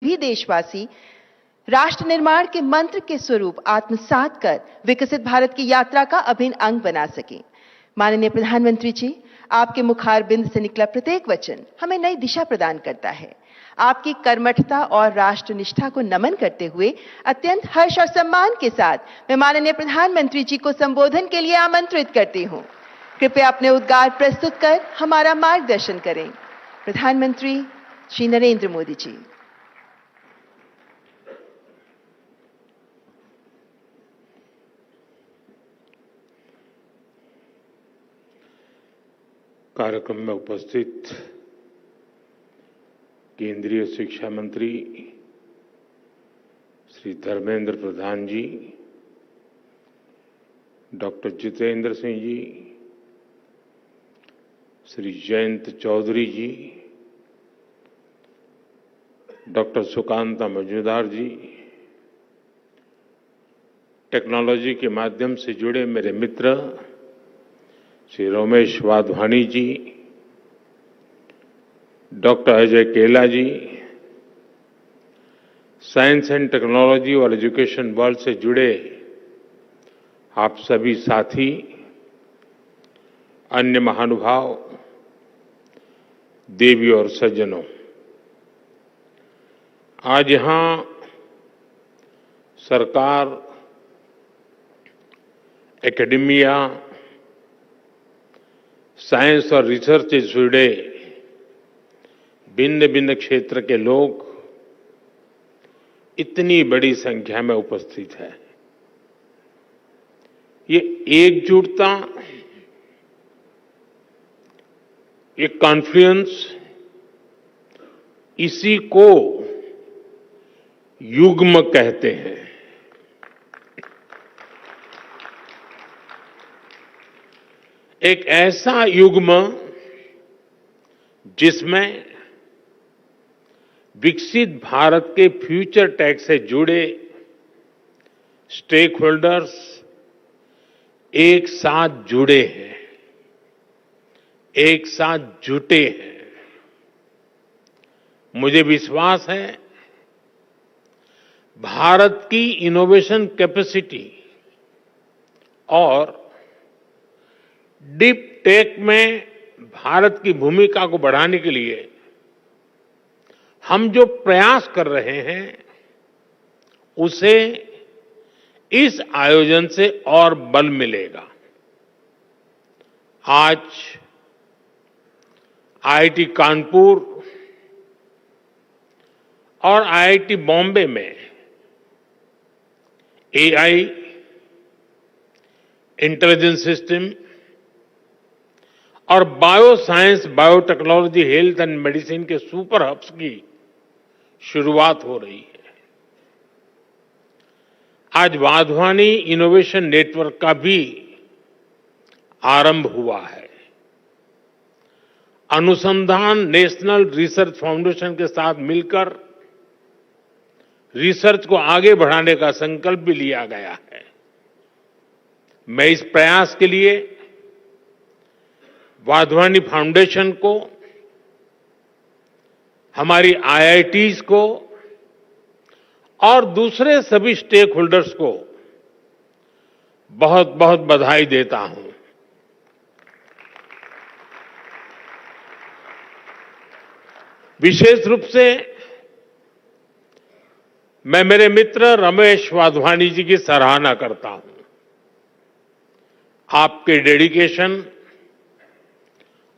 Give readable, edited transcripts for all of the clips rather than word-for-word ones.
भी देशवासी राष्ट्र निर्माण के मंत्र के स्वरूप आत्मसात कर विकसित भारत की यात्रा का अभिन्न अंग बना सकें। माननीय प्रधानमंत्री जी, आपके मुखारबिंद से निकला प्रत्येक वचन हमें नई दिशा प्रदान करता है। आपकी कर्मठता और राष्ट्रनिष्ठा को नमन करते हुए अत्यंत हर्ष और सम्मान के साथ मैं माननीय प्रधानमंत्री जी को संबोधन के लिए आमंत्रित करती हूं। कृपया अपने उद्गार प्रस्तुत कर हमारा मार्गदर्शन करें। प्रधानमंत्री श्री नरेंद्र मोदी जी। कार्यक्रम में उपस्थित केंद्रीय शिक्षा मंत्री श्री धर्मेंद्र प्रधान जी, डॉक्टर जितेंद्र सिंह जी, श्री जयंत चौधरी जी, डॉक्टर सुकांता मजूमदार जी, टेक्नोलॉजी के माध्यम से जुड़े मेरे मित्र श्री रमेश वाधवानी जी, डॉक्टर अजय केला जी, साइंस एंड टेक्नोलॉजी और एजुकेशन वर्ल्ड से जुड़े आप सभी साथी, अन्य महानुभाव, देवी और सज्जनों, आज यहां सरकार, एकेडेमिया, साइंस और रिसर्च से जुड़े भिन्न भिन्न क्षेत्र के लोग इतनी बड़ी संख्या में उपस्थित है। ये एकजुटता, ये कॉन्फ्लुएंस, इसी को युग्म कहते हैं। एक ऐसा युग्म जिसमें विकसित भारत के फ्यूचर टेक से जुड़े स्टेक होल्डर्स एक साथ जुड़े हैं, एक साथ जुटे हैं। मुझे विश्वास है भारत की इनोवेशन कैपेसिटी और डीप टेक में भारत की भूमिका को बढ़ाने के लिए हम जो प्रयास कर रहे हैं उसे इस आयोजन से और बल मिलेगा। आज आईआईटी कानपुर और आईआईटी बॉम्बे में एआई, इंटेलिजेंस सिस्टम और bio science, biotechnology, health and medicine के सुपर हब्स की शुरुआत हो रही है। आज वाधवानी इनोवेशन नेटवर्क का भी आरंभ हुआ है। अनुसंधान नेशनल रिसर्च फाउंडेशन के साथ मिलकर रिसर्च को आगे बढ़ाने का संकल्प भी लिया गया है। मैं इस प्रयास के लिए वाधवानी फाउंडेशन को, हमारी आईआईटीज को और दूसरे सभी स्टेक होल्डर्स को बहुत बहुत बधाई देता हूं। विशेष रूप से मैं मेरे मित्र रमेश वाधवानी जी की सराहना करता हूं। आपके डेडिकेशन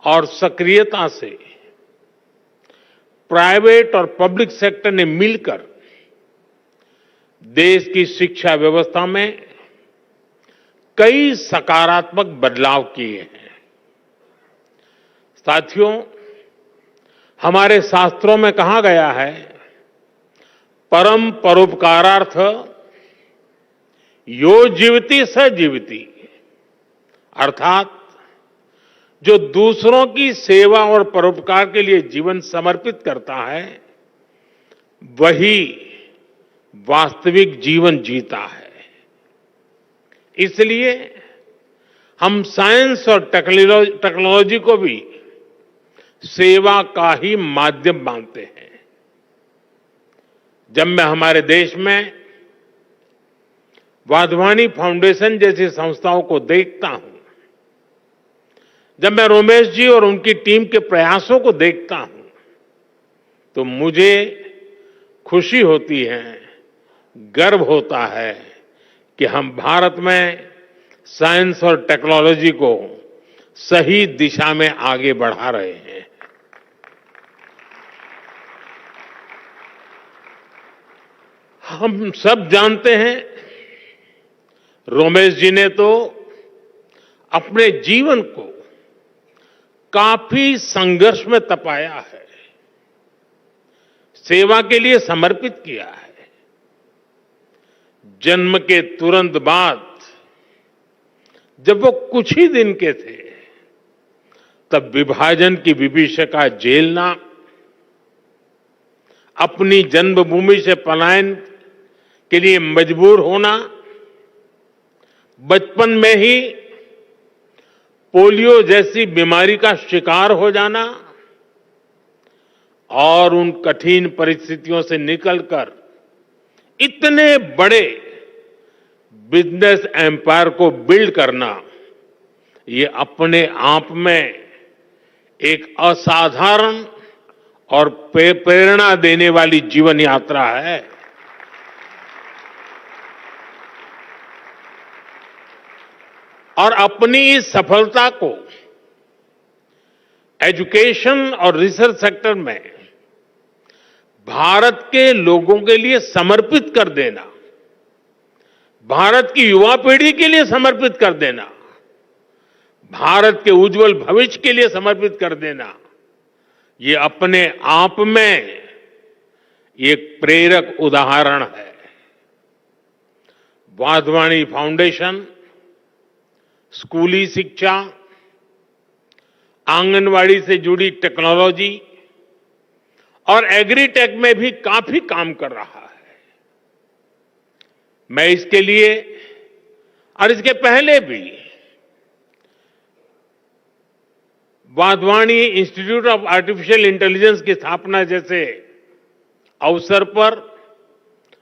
और सक्रियता से प्राइवेट और पब्लिक सेक्टर ने मिलकर देश की शिक्षा व्यवस्था में कई सकारात्मक बदलाव किए हैं। साथियों, हमारे शास्त्रों में कहा गया है, परम परोपकारार्थ यो जीवति स जीवति, अर्थात जो दूसरों की सेवा और परोपकार के लिए जीवन समर्पित करता है वही वास्तविक जीवन जीता है। इसलिए हम साइंस और टेक्नोलॉजी को भी सेवा का ही माध्यम मानते हैं। जब मैं हमारे देश में वाधवानी फाउंडेशन जैसी संस्थाओं को देखता हूं, जब मैं रोमेश जी और उनकी टीम के प्रयासों को देखता हूं, तो मुझे खुशी होती है, गर्व होता है कि हम भारत में साइंस और टेक्नोलॉजी को सही दिशा में आगे बढ़ा रहे हैं। हम सब जानते हैं, रोमेश जी ने तो अपने जीवन को काफी संघर्ष में तपाया है, सेवा के लिए समर्पित किया है। जन्म के तुरंत बाद जब वो कुछ ही दिन के थे, तब विभाजन की विभीषिका झेलना, अपनी जन्मभूमि से पलायन के लिए मजबूर होना, बचपन में ही पोलियो जैसी बीमारी का शिकार हो जाना और उन कठिन परिस्थितियों से निकलकर इतने बड़े बिजनेस एम्पायर को बिल्ड करना, ये अपने आप में एक असाधारण और प्रेरणा देने वाली जीवन यात्रा है। और अपनी इस सफलता को एजुकेशन और रिसर्च सेक्टर में भारत के लोगों के लिए समर्पित कर देना, भारत की युवा पीढ़ी के लिए समर्पित कर देना, भारत के उज्जवल भविष्य के लिए समर्पित कर देना, ये अपने आप में एक प्रेरक उदाहरण है। वाधवानी फाउंडेशन स्कूली शिक्षा, आंगनवाड़ी से जुड़ी टेक्नोलॉजी और एग्रीटेक में भी काफी काम कर रहा है। मैं इसके लिए और इसके पहले भी Wadhwani institute of artificial intelligence की स्थापना जैसे अवसर पर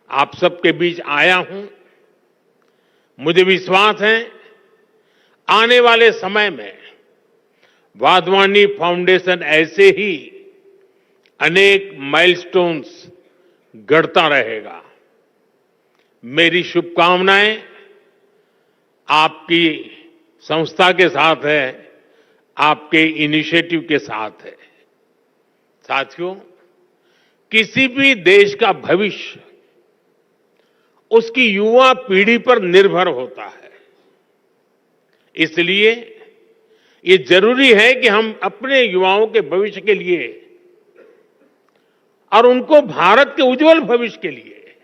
आप सबके बीच आया हूं। मुझे विश्वास है, आने वाले समय में वाधवानी फाउंडेशन ऐसे ही अनेक माइलस्टोन्स गढ़ता रहेगा। मेरी शुभकामनाएं आपकी संस्था के साथ है, आपके इनिशिएटिव के साथ है। साथियों, किसी भी देश का भविष्य उसकी युवा पीढ़ी पर निर्भर होता है। इसलिए ये जरूरी है कि हम अपने युवाओं के भविष्य के लिए और उनको भारत के उज्जवल भविष्य के लिए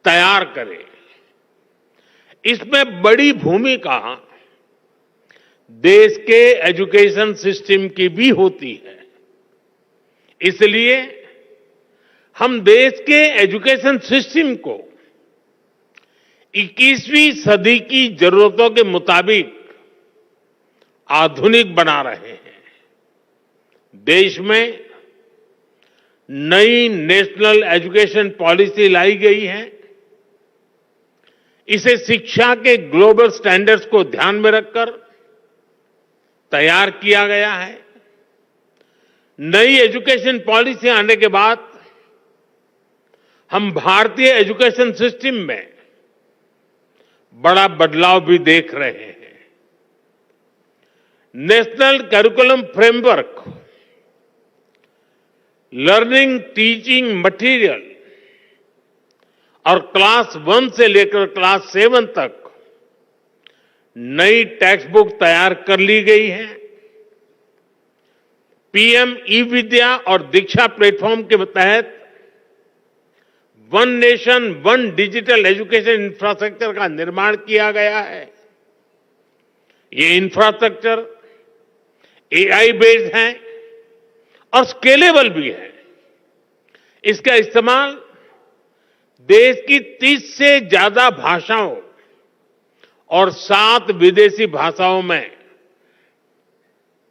तैयार करें। इसमें बड़ी भूमिका देश के एजुकेशन सिस्टम की भी होती है। इसलिए हम देश के एजुकेशन सिस्टम को 21वीं सदी की जरूरतों के मुताबिक आधुनिक बना रहे हैं। देश में नई नेशनल एजुकेशन पॉलिसी लाई गई है। इसे शिक्षा के ग्लोबल स्टैंडर्ड्स को ध्यान में रखकर तैयार किया गया है। नई एजुकेशन पॉलिसी आने के बाद हम भारतीय एजुकेशन सिस्टम में बड़ा बदलाव भी देख रहे हैं। National curriculum framework, learning teaching material और क्लास 1 से लेकर क्लास 7 तक नई टेक्स्ट बुक तैयार कर ली गई है। पीएम ई विद्या और दीक्षा प्लेटफॉर्म के तहत one nation one digital education infrastructure का निर्माण किया गया है। ये इंफ्रास्ट्रक्चर एआई बेस्ड है और स्केलेबल भी है। इसका इस्तेमाल देश की 30 से ज्यादा भाषाओं और 7 विदेशी भाषाओं में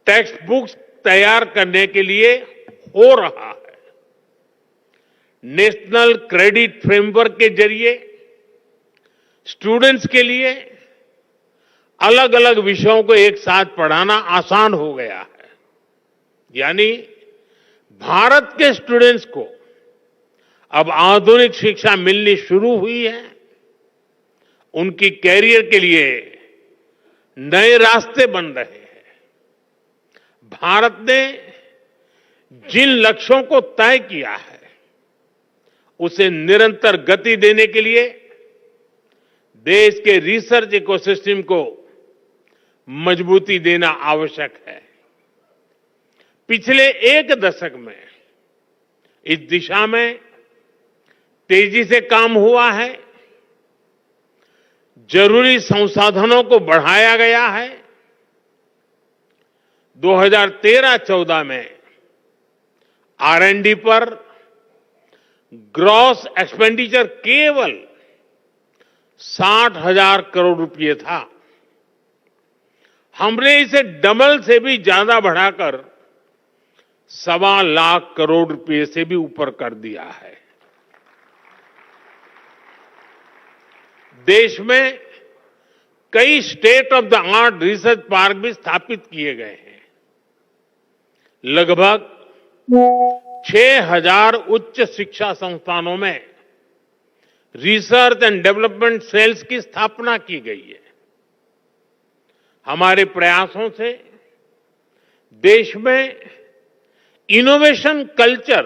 टेक्स्ट बुक्स तैयार करने के लिए हो रहा है। नेशनल क्रेडिट फ्रेमवर्क के जरिए स्टूडेंट्स के लिए अलग अलग विषयों को एक साथ पढ़ाना आसान हो गया है। यानी भारत के स्टूडेंट्स को अब आधुनिक शिक्षा मिलनी शुरू हुई है। उनकी कैरियर के लिए नए रास्ते बन रहे हैं। भारत ने जिन लक्ष्यों को तय किया है उसे निरंतर गति देने के लिए देश के रिसर्च इकोसिस्टम को मजबूती देना आवश्यक है। पिछले एक दशक में इस दिशा में तेजी से काम हुआ है। जरूरी संसाधनों को बढ़ाया गया है। 2013-14 में R&D पर ग्रॉस एक्सपेंडिचर केवल 60,000 करोड़ रुपए था। हमने इसे डबल से भी ज्यादा बढ़ाकर 1.25 लाख करोड़ रुपए से भी ऊपर कर दिया है। देश में कई state of the art research park भी स्थापित किए गए हैं। लगभग 6,000 उच्च शिक्षा संस्थानों में रिसर्च एंड डेवलपमेंट सेल्स की स्थापना की गई है। हमारे प्रयासों से देश में इनोवेशन कल्चर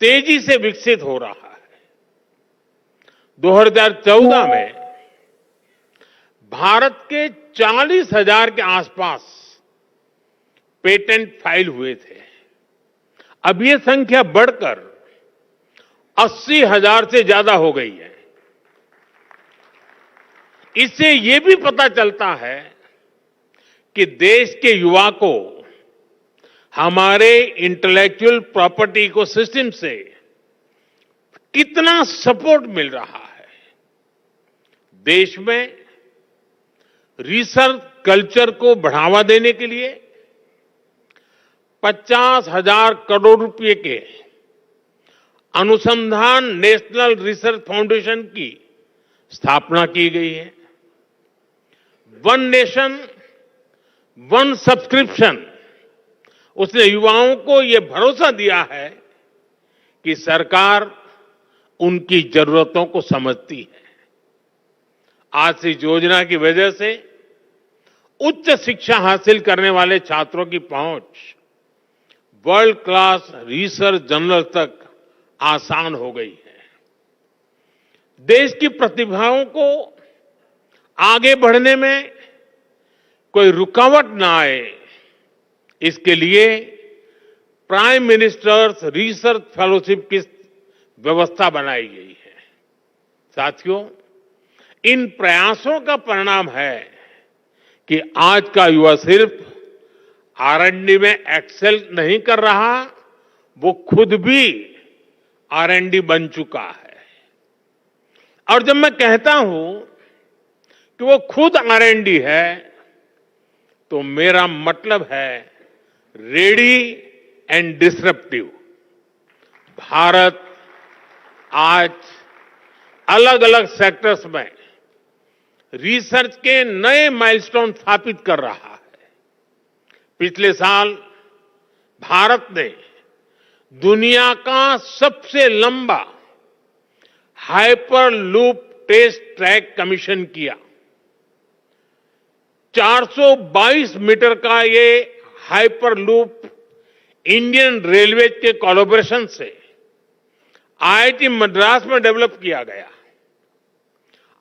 तेजी से विकसित हो रहा है। 2014 में भारत के 40,000 के आसपास पेटेंट फाइल हुए थे। अब ये संख्या बढ़कर 80,000 से ज्यादा हो गई है। इससे ये भी पता चलता है कि देश के युवा को हमारे इंटेलेक्चुअल प्रॉपर्टी इकोसिस्टम से कितना सपोर्ट मिल रहा है। देश में रिसर्च कल्चर को बढ़ावा देने के लिए 50,000 करोड़ रुपए के अनुसंधान नेशनल रिसर्च फाउंडेशन की स्थापना की गई है। वन नेशन वन सब्सक्रिप्शन उसने युवाओं को यह भरोसा दिया है कि सरकार उनकी जरूरतों को समझती है। आज से इस योजना की वजह से उच्च शिक्षा हासिल करने वाले छात्रों की पहुंच वर्ल्ड क्लास रिसर्च जर्नल तक आसान हो गई है। देश की प्रतिभाओं को आगे बढ़ने में कोई रुकावट ना आए, इसके लिए प्राइम मिनिस्टर्स रिसर्च फेलोशिप की व्यवस्था बनाई गई है। साथियों, इन प्रयासों का परिणाम है कि आज का युवा सिर्फ R&D में एक्सेल नहीं कर रहा, वो खुद भी R&D बन चुका है। और जब मैं कहता हूं कि वो खुद R&D है, तो मेरा मतलब है रेडी एंड डिसरप्टिव। भारत आज अलग अलग सेक्टर्स में रिसर्च के नए माइलस्टोन स्थापित कर रहा है। पिछले साल भारत ने दुनिया का सबसे लंबा hyperloop test track commission किया। 422 मीटर का ये हाइपर लूप इंडियन रेलवे के कोलैबोरेशन से IIT मद्रास में डेवलप किया गया।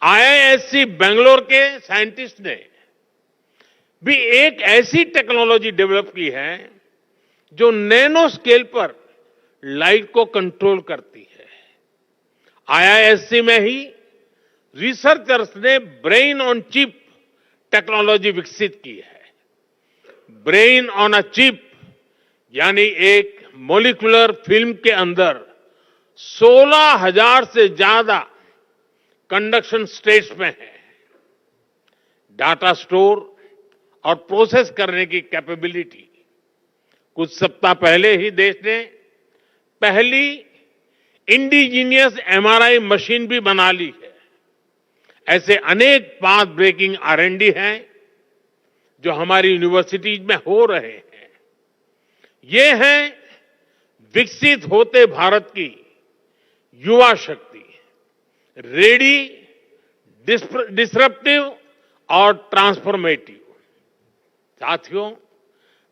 IISc बेंगलोर के साइंटिस्ट ने भी एक ऐसी टेक्नोलॉजी डेवलप की है जो नैनो स्केल पर लाइट को कंट्रोल करती है। IISc में ही रिसर्चर्स ने ब्रेन ऑन चिप टेक्नोलॉजी विकसित की है। ब्रेन ऑन अ चिप यानी एक मॉलिक्यूलर फिल्म के अंदर 16,000 से ज्यादा कंडक्शन स्टेट्स में है। डाटा स्टोर और प्रोसेस करने की कैपेबिलिटी। कुछ सप्ताह पहले ही देश ने पहली इंडिजीनियस एमआरआई मशीन भी बना ली है। ऐसे अनेक पाथ ब्रेकिंग R&D हैं जो हमारी यूनिवर्सिटीज में हो रहे हैं। ये है विकसित होते भारत की युवा शक्ति, रेडी, डिसरप्टिव और ट्रांसफॉर्मेटिव। साथियों,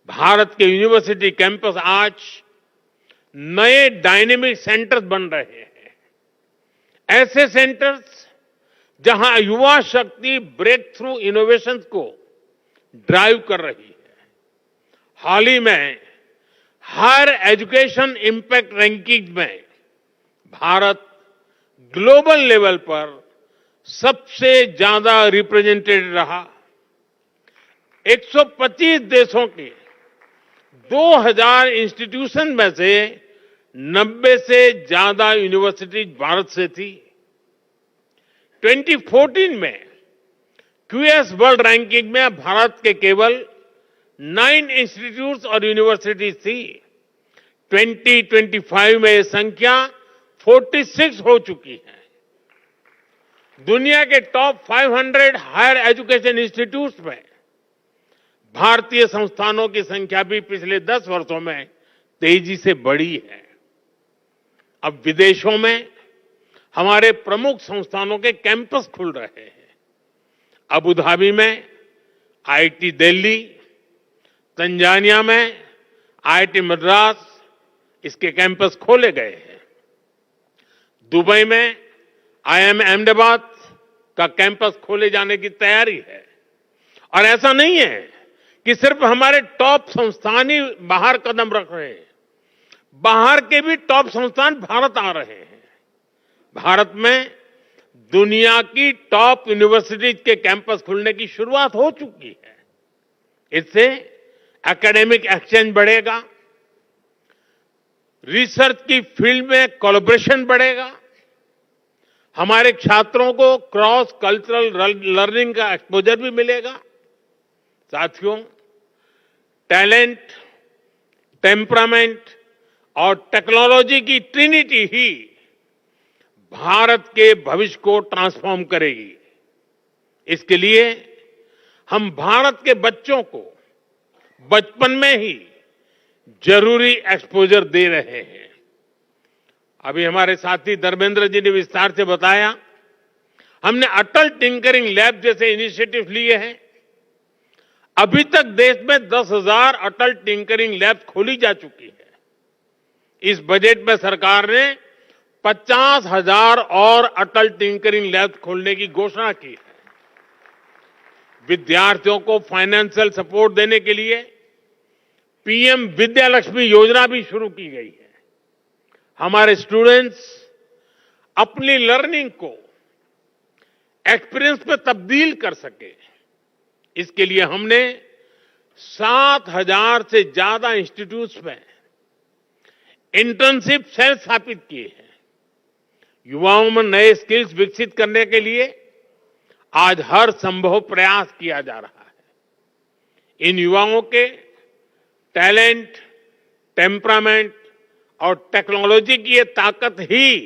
भारत के यूनिवर्सिटी कैंपस आज नए डायनेमिक सेंटर्स बन रहे हैं। ऐसे सेंटर्स जहां युवा शक्ति ब्रेक थ्रू इनोवेशन को ड्राइव कर रही है। हाल ही में हायर एजुकेशन इंपैक्ट रैंकिंग में भारत ग्लोबल लेवल पर सबसे ज्यादा रिप्रेजेंटेड रहा। 125 देशों के 2000 इंस्टीट्यूशन में से 90 से ज्यादा यूनिवर्सिटी भारत से थी। 2014 में क्यूएस वर्ल्ड रैंकिंग में भारत के केवल 9 इंस्टीट्यूट्स और यूनिवर्सिटीज थी। 2025 में यह संख्या 46 हो चुकी है। दुनिया के टॉप 500 हायर एजुकेशन इंस्टीट्यूट्स में भारतीय संस्थानों की संख्या भी पिछले 10 वर्षों में तेजी से बढ़ी है। अब विदेशों में हमारे प्रमुख संस्थानों के कैंपस खुल रहे हैं। अबू धाबी में आईआईटी दिल्ली, तंजानिया में आईआईटी मद्रास, इसके कैंपस खोले गए हैं। दुबई में आईआईएम अहमदाबाद का कैंपस खोले जाने की तैयारी है। और ऐसा नहीं है कि सिर्फ हमारे टॉप संस्थान ही बाहर कदम रख रहे हैं, बाहर के भी टॉप संस्थान भारत आ रहे हैं। भारत में दुनिया की टॉप यूनिवर्सिटीज के कैंपस खुलने की शुरुआत हो चुकी है। इससे एकेडमिक एक्सचेंज बढ़ेगा, रिसर्च की फील्ड में कोलैबोरेशन बढ़ेगा, हमारे छात्रों को क्रॉस कल्चरल लर्निंग का एक्सपोजर भी मिलेगा। साथियों, टैलेंट, टेम्परामेंट और टेक्नोलॉजी की ट्रिनिटी ही भारत के भविष्य को ट्रांसफॉर्म करेगी। इसके लिए हम भारत के बच्चों को बचपन में ही जरूरी एक्सपोजर दे रहे हैं। अभी हमारे साथी धर्मेंद्र जी ने विस्तार से बताया, हमने अटल टिंकरिंग लैब जैसे इनिशिएटिव लिए हैं। अभी तक देश में 10,000 अटल टिंकरिंग लैब खोली जा चुकी है। इस बजट में सरकार ने 50,000 और अटल टिंकरिंग लैब खोलने की घोषणा की है। विद्यार्थियों को फाइनेंशियल सपोर्ट देने के लिए पीएम विद्यालक्ष्मी योजना भी शुरू की गई है। हमारे स्टूडेंट्स अपनी लर्निंग को एक्सपीरियंस में तब्दील कर सके, इसके लिए हमने 7,000 से ज्यादा इंस्टीट्यूट्स में इंटर्नशिप सेल स्थापित किए हैं। युवाओं में नए स्किल्स विकसित करने के लिए आज हर संभव प्रयास किया जा रहा है। इन युवाओं के टैलेंट, टेम्परामेंट और टेक्नोलॉजी की ये ताकत ही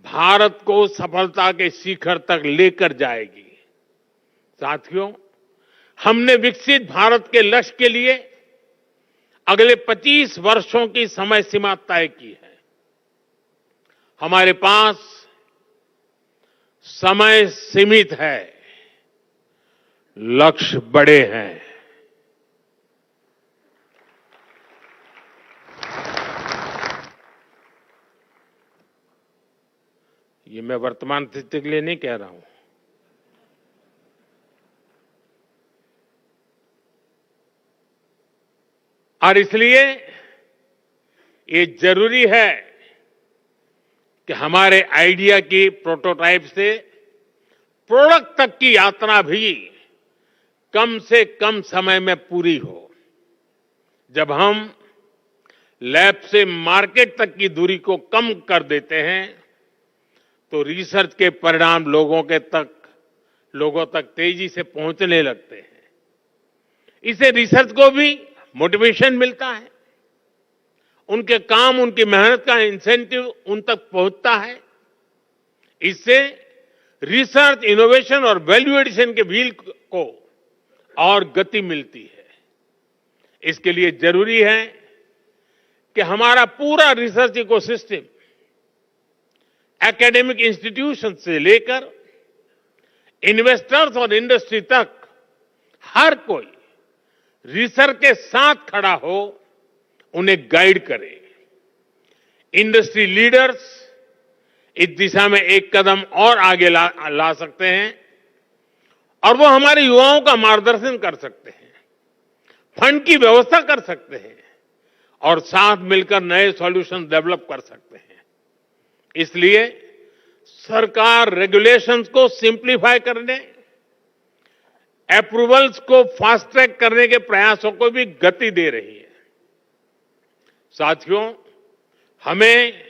भारत को सफलता के शिखर तक लेकर जाएगी। साथियों, हमने विकसित भारत के लक्ष्य के लिए अगले 25 वर्षों की समय सीमा तय की है। हमारे पास समय सीमित है, लक्ष्य बड़े हैं। ये मैं वर्तमान स्थिति के लिए नहीं कह रहा हूं। और इसलिए ये जरूरी है कि हमारे आइडिया की प्रोटोटाइप से प्रोडक्ट तक की यात्रा भी कम से कम समय में पूरी हो। जब हम लैब से मार्केट तक की दूरी को कम कर देते हैं तो रिसर्च के परिणाम लोगों तक तेजी से पहुंचने लगते हैं। इससे रिसर्च को भी मोटिवेशन मिलता है उनके काम, उनकी मेहनत का इंसेंटिव उन तक पहुंचता है। इससे रिसर्च, इनोवेशन और वैल्यू एडिशन के व्हील को और गति मिलती है। इसके लिए जरूरी है कि हमारा पूरा रिसर्च इकोसिस्टम, एकेडमिक इंस्टीट्यूशन से लेकर इन्वेस्टर्स और इंडस्ट्री तक हर कोई रिसर्च के साथ खड़ा हो, उन्हें गाइड करे। इंडस्ट्री लीडर्स इस दिशा में एक कदम और आगे ला सकते हैं और वो हमारे युवाओं का मार्गदर्शन कर सकते हैं, फंड की व्यवस्था कर सकते हैं और साथ मिलकर नए सॉल्यूशन डेवलप कर सकते हैं। इसलिए सरकार रेगुलेशंस को सिंप्लीफाई करने, अप्रूवल्स को फास्ट ट्रैक करने के प्रयासों को भी गति दे रही है। साथियों, हमें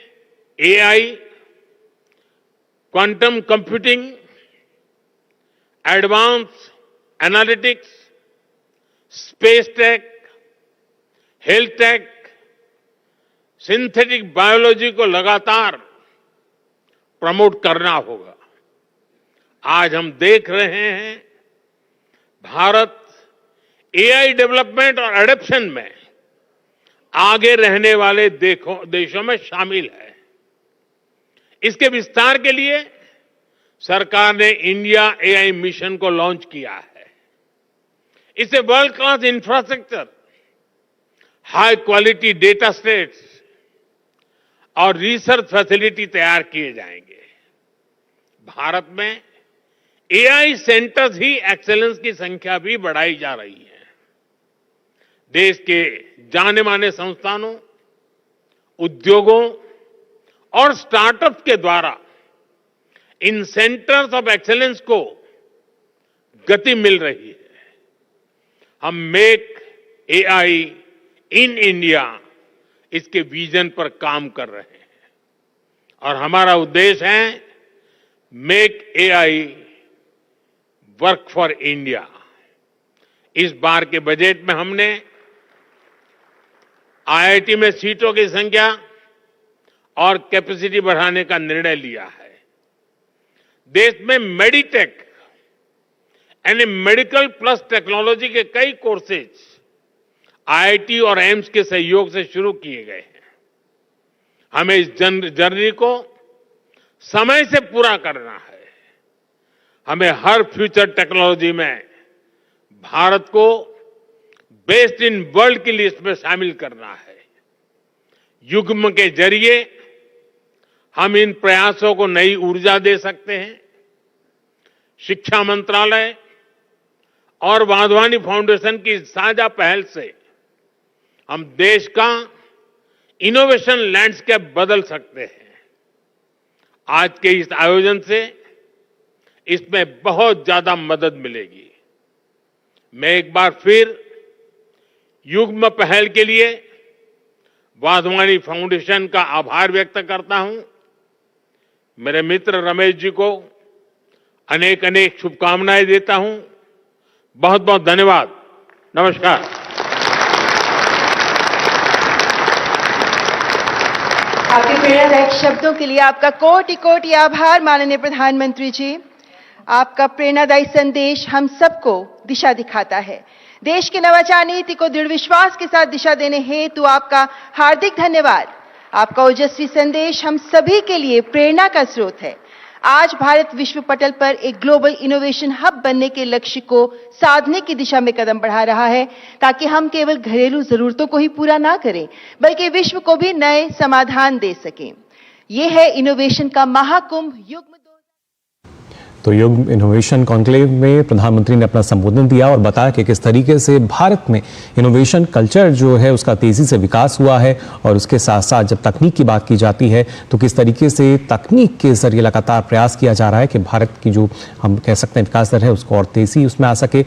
AI, quantum computing, advance analytics, space tech, health take, synthetic biology को लगातार प्रमोट करना होगा। आज हम देख रहे हैं भारत एआई डेवलपमेंट और एडॉप्शन में आगे रहने वाले देशों में शामिल है। इसके विस्तार के लिए सरकार ने इंडिया एआई मिशन को लॉन्च किया है। इससे world class infrastructure, high quality data sets और रिसर्च फैसिलिटी तैयार किए जाएंगे। भारत में एआई सेंटर्स ही एक्सेलेंस की संख्या भी बढ़ाई जा रही है। देश के जाने माने संस्थानों, उद्योगों और स्टार्टअप्स के द्वारा इन सेंटर्स ऑफ एक्सेलेंस को गति मिल रही है। हम मेक एआई इन इंडिया, इसके विजन पर काम कर रहे हैं और हमारा उद्देश्य है make AI work for India. इस बार के बजट में हमने आईआईटी में सीटों की संख्या और कैपेसिटी बढ़ाने का निर्णय लिया है। देश में मेडिटेक यानी मेडिकल प्लस टेक्नोलॉजी के कई कोर्सेज आईआईटी और एम्स के सहयोग से शुरू किए गए हैं। हमें इस जर्नी को समय से पूरा करना है। हमें हर फ्यूचर टेक्नोलॉजी में भारत को बेस्ट इन वर्ल्ड की लिस्ट में शामिल करना है। युग्म के जरिए हम इन प्रयासों को नई ऊर्जा दे सकते हैं। शिक्षा मंत्रालय और वाधवानी फाउंडेशन की साझा पहल से हम देश का इनोवेशन लैंडस्केप बदल सकते हैं। आज के इस आयोजन से इसमें बहुत ज्यादा मदद मिलेगी। मैं एक बार फिर युग्म पहल के लिए वाधवानी फाउंडेशन का आभार व्यक्त करता हूं। मेरे मित्र रमेश जी को अनेक अनेक शुभकामनाएं देता हूं। बहुत बहुत धन्यवाद। नमस्कार। आपके प्रेरणादायक शब्दों के लिए आपका कोटि कोटि आभार माननीय प्रधानमंत्री जी। आपका प्रेरणादायी संदेश हम सबको दिशा दिखाता है। देश की नवाचार नीति को दृढ़ विश्वास के साथ दिशा देने हेतु आपका हार्दिक धन्यवाद। आपका ओजस्वी संदेश हम सभी के लिए प्रेरणा का स्रोत है। आज भारत विश्व पटल पर एक ग्लोबल इनोवेशन हब बनने के लक्ष्य को साधने की दिशा में कदम बढ़ा रहा है, ताकि हम केवल घरेलू जरूरतों को ही पूरा ना करें, बल्कि विश्व को भी नए समाधान दे सकें। ये है इनोवेशन का महाकुंभ युग्म। तो युग इनोवेशन कॉन्क्लेव में प्रधानमंत्री ने अपना संबोधन दिया और बताया कि किस तरीके से भारत में इनोवेशन कल्चर जो है उसका तेजी से विकास हुआ है और उसके साथ साथ जब तकनीक की बात की जाती है तो किस तरीके से तकनीक के जरिए लगातार प्रयास किया जा रहा है कि भारत की जो हम कह सकते हैं विकास दर है उसको और तेजी उसमें आ सके।